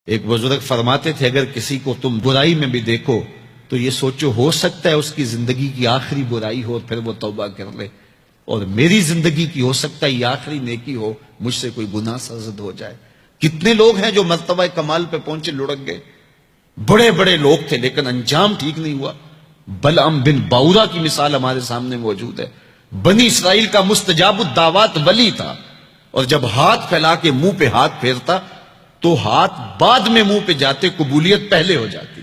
ایک بزرگ فرماتے تھے اگر کسی کو تم برائی میں بھی دیکھو تو یہ سوچو ہو سکتا ہے اس کی زندگی کی آخری برائی ہو پھر وہ توبہ کر لے، اور میری زندگی کی ہو سکتا ہے یہ آخری نیکی ہو، مجھ سے کوئی گناہ سرزد ہو جائے۔ کتنے لوگ ہیں جو مرتبہ کمال پہ پہنچے لڑک گئے، بڑے بڑے لوگ تھے لیکن انجام ٹھیک نہیں ہوا۔ بلعم بن باورا کی مثال ہمارے سامنے موجود ہے۔ بنی اسرائیل کا مستجاب الدعوات ولی تھا، اور جب ہاتھ پھیلا کے منہ پہ ہاتھ پھیرتا تو ہاتھ بعد میں منہ پہ جاتے، قبولیت پہلے ہو جاتی۔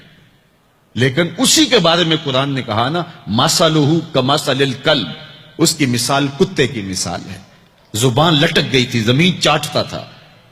لیکن اسی کے بارے میں قرآن نے کہا نا، مثلہ کمثل الکلب، اس کی مثال کتے کی مثال ہے۔ زبان لٹک گئی تھی، زمین چاٹتا تھا،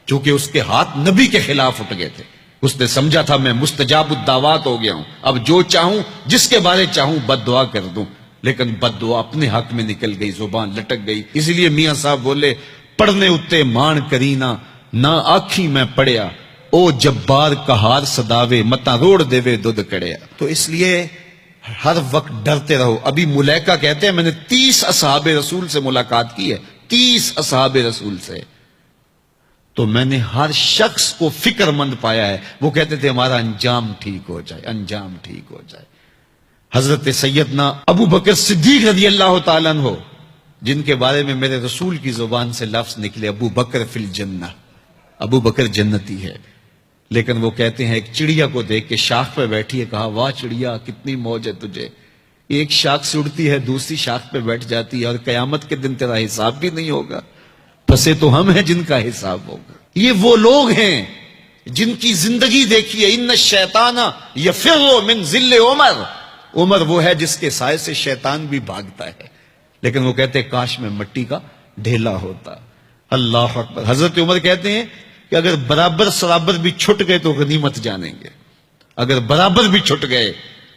چونکہ اس کے ہاتھ نبی کے خلاف اٹھ گئے تھے۔ اس نے سمجھا تھا میں مستجاب الدعوات ہو گیا ہوں، اب جو چاہوں جس کے بارے چاہوں بد دعا کر دوں، لیکن بد دعا اپنے حق میں نکل گئی، زبان لٹک گئی۔ اس لیے میاں صاحب بولے، پڑھنے اتے مان کرینا نہ آکھی میں پڑھیا، او جبار کہار صداوے متا روڑ دیوے دودھ کڑیا۔ تو اس لیے ہر وقت ڈرتے رہو۔ ابھی ملیکہ کہتے ہیں میں نے 30 اصحاب رسول سے ملاقات کی ہے، 30 اصحاب رسول سے، تو میں نے ہر شخص کو فکر مند پایا ہے۔ وہ کہتے تھے ہمارا انجام ٹھیک ہو جائے، انجام ٹھیک ہو جائے۔ حضرت سیدنا ابو بکر صدیق رضی اللہ تعالیٰ عنہ، جن کے بارے میں میرے رسول کی زبان سے لفظ نکلے، ابو بکر فی الجنہ، ابو بکر جنتی ہے، لیکن وہ کہتے ہیں ایک چڑیا کو دیکھ کے شاخ پہ بیٹھی ہے، کہا واہ چڑیا کتنی موج ہے تجھے، ایک شاخ سے اڑتی ہے دوسری شاخ پہ بیٹھ جاتی ہے، اور قیامت کے دن تیرا حساب بھی نہیں ہوگا، پسے تو ہم ہیں جن کا حساب ہوگا۔ یہ وہ لوگ ہیں جن کی زندگی دیکھیے، ان الشیطان یفر من ظل عمر، عمر وہ ہے جس کے سائے سے شیطان بھی بھاگتا ہے، لیکن وہ کہتے ہیں کاش میں مٹی کا ڈھیلا ہوتا۔ اللہ اکبر۔ حضرت عمر کہتے ہیں کہ اگر برابر سرابر بھی چھٹ گئے تو غنیمت جانیں گے، اگر برابر بھی چھٹ گئے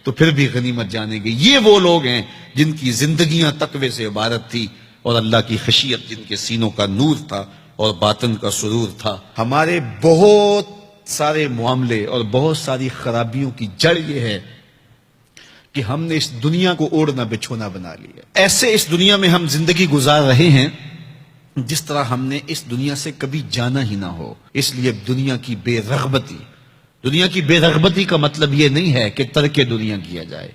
تو پھر بھی غنیمت جانیں گے۔ یہ وہ لوگ ہیں جن کی زندگیاں تقوی سے عبارت تھی، اور اللہ کی خشیت جن کے سینوں کا نور تھا اور باطن کا سرور تھا۔ ہمارے بہت سارے معاملے اور بہت ساری خرابیوں کی جڑ یہ ہے کہ ہم نے اس دنیا کو اوڑھنا بچھونا بنا لیا۔ ایسے اس دنیا میں ہم زندگی گزار رہے ہیں جس طرح ہم نے اس دنیا سے کبھی جانا ہی نہ ہو۔ اس لیے دنیا کی بے رغبتی، دنیا کی بے رغبتی کا مطلب یہ نہیں ہے کہ ترک دنیا کیا جائے۔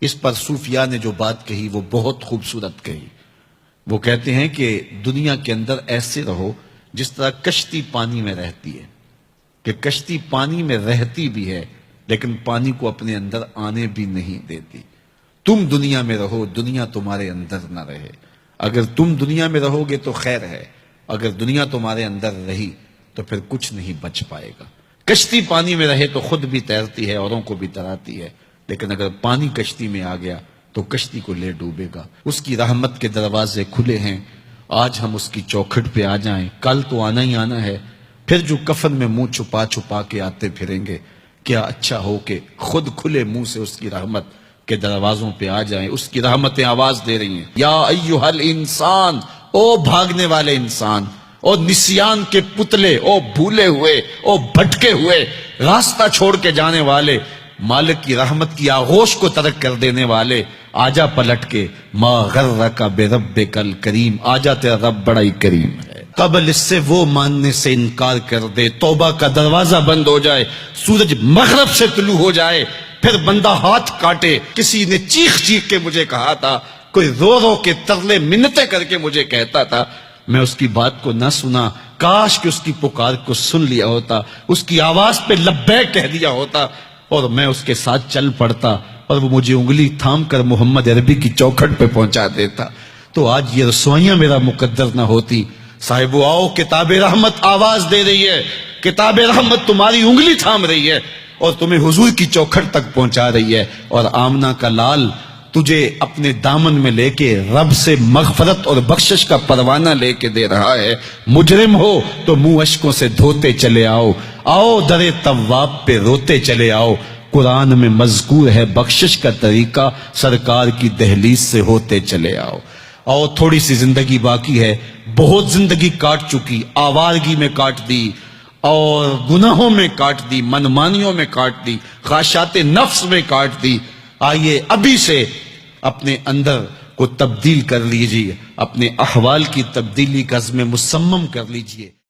اس پر صوفیاء نے جو بات کہی وہ بہت خوبصورت کہی۔ وہ کہتے ہیں کہ دنیا کے اندر ایسے رہو جس طرح کشتی پانی میں رہتی ہے، کہ کشتی پانی میں رہتی بھی ہے لیکن پانی کو اپنے اندر آنے بھی نہیں دیتی۔ تم دنیا میں رہو، دنیا تمہارے اندر نہ رہے۔ اگر تم دنیا میں رہو گے تو خیر ہے، اگر دنیا تمہارے اندر رہی تو پھر کچھ نہیں بچ پائے گا۔ کشتی پانی میں رہے تو خود بھی تیرتی ہے، اوروں کو بھی تراتی ہے، لیکن اگر پانی کشتی میں آ گیا تو کشتی کو لے ڈوبے گا۔ اس کی رحمت کے دروازے کھلے ہیں، آج ہم اس کی چوکھٹ پہ آ جائیں، کل تو آنا ہی آنا ہے۔ پھر جو کفن میں منہ چھپا چھپا کے آتے پھریں گے، کیا اچھا ہو کہ خود کھلے منہ سے اس کی رحمت کے دروازوں پہ آ جائیں۔ اس کی رحمتیں آواز دے رہی ہیں، یا ایھا الانسان، او بھاگنے والے انسان، او نسیان کے پتلے، او بھولے ہوئے، او بھٹکے ہوئے، راستہ چھوڑ کے جانے والے، مالک کی رحمت کی آغوش کو ترک کر دینے والے، آجا پلٹ کے، ما غرک بربک الکریم، آجا تیرا رب بڑا ہی کریم ہے۔ قبل اس سے وہ ماننے سے انکار کر دے، توبہ کا دروازہ بند ہو جائے، سورج مغرب سے طلوع ہو جائے، پھر بندہ ہاتھ کاٹے۔ کسی نے چیخ چیخ کے مجھے کہا تھا، کوئی رو رو کے ترلے منتیں کر کے مجھے کہتا تھا، میں اس کی بات کو نہ سنا، کاش کہ اس کی پکار کو سن لیا ہوتا، اس کی آواز پہ لبیک کہہ دیا ہوتا، اور میں اس کے ساتھ چل پڑتا، اور وہ مجھے انگلی تھام کر محمد عربی کی چوکھٹ پہ پہنچا دیتا، تو آج یہ رسوائیاں میرا مقدر نہ ہوتی۔ صاحبو آؤ، کتاب رحمت آواز دے رہی ہے، کتاب رحمت تمہاری انگلی تھام رہی ہے اور تمہیں حضور کی چوکھٹ تک پہنچا رہی ہے، اور آمنہ کا لال تجھے اپنے دامن میں لے کے رب سے مغفرت اور بخشش کا پروانہ لے کے دے رہا ہے۔ مجرم ہو تو منہ اشکوں سے دھوتے چلے آؤ، آؤ در تواب پہ روتے چلے آؤ، قرآن میں مذکور ہے بخشش کا طریقہ، سرکار کی دہلیز سے ہوتے چلے آؤ۔ اور تھوڑی سی زندگی باقی ہے، بہت زندگی کاٹ چکی، آوارگی میں کاٹ دی، اور گناہوں میں کاٹ دی، منمانیوں میں کاٹ دی، خواہشات نفس میں کاٹ دی۔ آئیے ابھی سے اپنے اندر کو تبدیل کر لیجئے، اپنے احوال کی تبدیلی کا عزم مصمم کر لیجئے۔